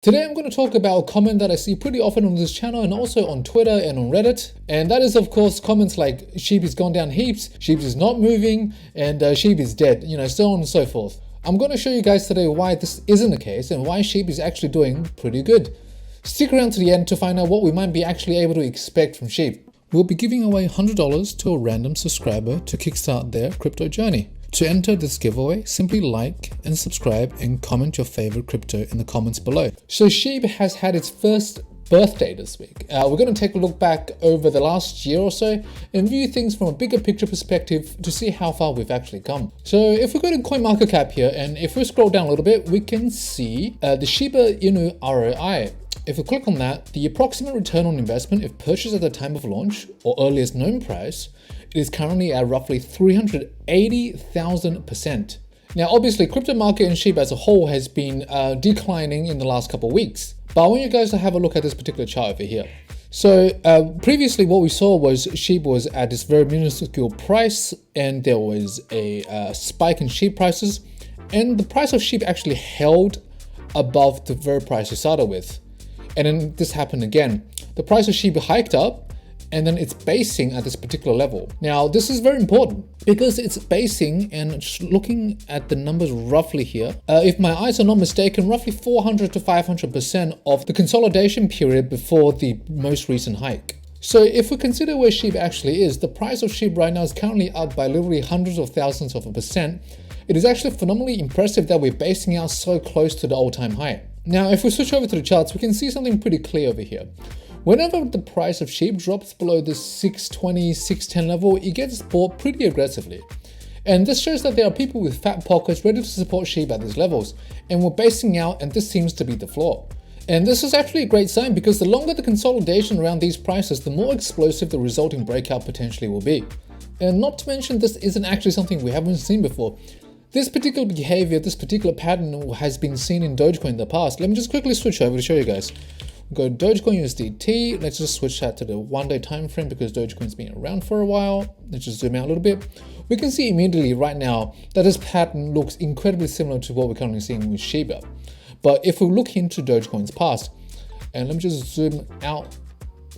Today I'm going to talk about a comment that I see pretty often on this channel and also on Twitter and on Reddit. And that is, of course, comments like Shib has gone down heaps, Shib is not moving, and Shib is dead, so on and so forth. I'm going to show you guys today why this isn't the case and why Shib is actually doing pretty good. Stick around to the end to find out what we might be actually able to expect from Shib. We'll be giving away $100 to a random subscriber to kickstart their crypto journey. To enter this giveaway, simply like and subscribe and comment your favorite crypto in the comments below. So Shib has had its first birthday this week. We're going to take a look back over the last year or so and view things from a bigger picture perspective to see how far we've actually come. So if we go to CoinMarketCap here, and if we scroll down a little bit, we can see the Shiba Inu ROI. If we click on that, the approximate return on investment if purchased at the time of launch or earliest known price, it is currently at roughly 380,000%. Now, obviously, crypto market and Shib as a whole has been declining in the last couple of weeks. But I want you guys to have a look at this particular chart over here. So previously what we saw was Shib was at this very minuscule price and there was a spike in Shib prices, and the price of Shib actually held above the very price we started with. And then this happened again. The price of Shib hiked up and then it's basing at this particular level. Now, this is very important because it's basing, and just looking at the numbers roughly here, if my eyes are not mistaken, roughly 400 to 500% of the consolidation period before the most recent hike. So if we consider where Shib actually is, the price of Shib right now is currently up by literally hundreds of thousands of a percent. It is actually phenomenally impressive that we're basing out so close to the all-time high. Now, if we switch over to the charts, we can see something pretty clear over here. Whenever the price of Shib drops below the 620, 610 level, it gets bought pretty aggressively. And this shows that there are people with fat pockets ready to support Shib at these levels, and we're basing out, and this seems to be the floor. And this is actually a great sign because the longer the consolidation around these prices, the more explosive the resulting breakout potentially will be. And not to mention, this isn't actually something we haven't seen before. This particular behavior, this particular pattern has been seen in Dogecoin in the past. Let me just quickly switch over to show you guys. Go Dogecoin USDT. Let's just switch that to the 1 day time frame because Dogecoin's been around for a while. Let's just zoom out a little bit. We can see immediately right now that this pattern looks incredibly similar to what we're currently seeing with Shiba. But if we look into Dogecoin's past, and let me just zoom out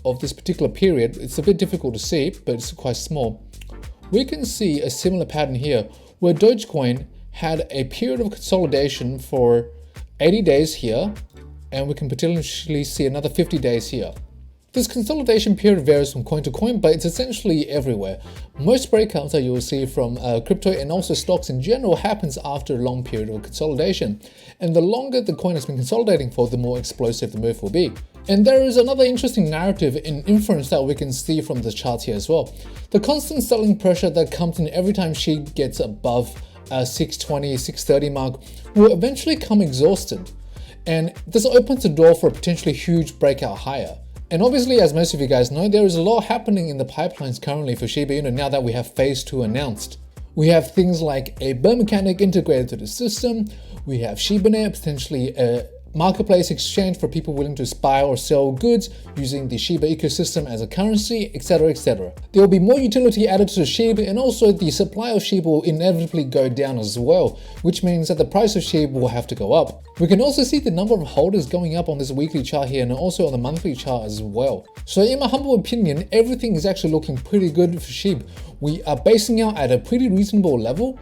of this particular period, it's a bit difficult to see, but it's quite small. We can see a similar pattern here where Dogecoin had a period of consolidation for 80 days here, and we can potentially see another 50 days here. This consolidation period varies from coin to coin, but it's essentially everywhere. Most breakouts that you will see from crypto and also stocks in general happens after a long period of consolidation. And the longer the coin has been consolidating for, the more explosive the move will be. And there is another interesting narrative and inference that we can see from the charts here as well. The constant selling pressure that comes in every time Shib gets above 620, 630 mark will eventually come exhausted. And this opens the door for a potentially huge breakout higher. And obviously, as most of you guys know, there is a lot happening in the pipelines currently for Shiba Inu now that we have phase 2 announced. We have things like a bear mechanic integrated to the system. We have ShibaNet, potentially a marketplace exchange for people willing to buy or sell goods using the Shiba ecosystem as a currency, etc, etc. There will be more utility added to Shib, and also the supply of Shib will inevitably go down as well, which means that the price of Shib will have to go up. We can also see the number of holders going up on this weekly chart here and also on the monthly chart as well. So in my humble opinion, everything is actually looking pretty good for Shib. We are basing out at a pretty reasonable level.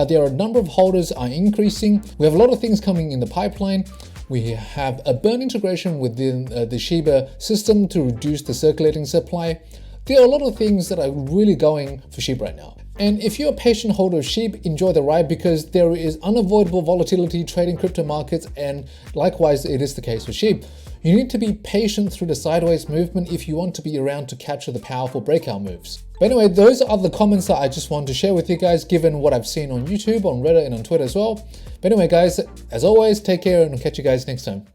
There are a number of holders are increasing. We have a lot of things coming in the pipeline. We have a burn integration within the Shiba system to reduce the circulating supply. There are a lot of things that are really going for Shib right now. And if you're a patient holder of Shib, enjoy the ride because there is unavoidable volatility trading crypto markets, and likewise it is the case for Shib. You need to be patient through the sideways movement if you want to be around to capture the powerful breakout moves. But anyway, those are the comments that I just wanted to share with you guys given what I've seen on YouTube, on Reddit and on Twitter as well. But anyway guys, as always, take care and I'll catch you guys next time.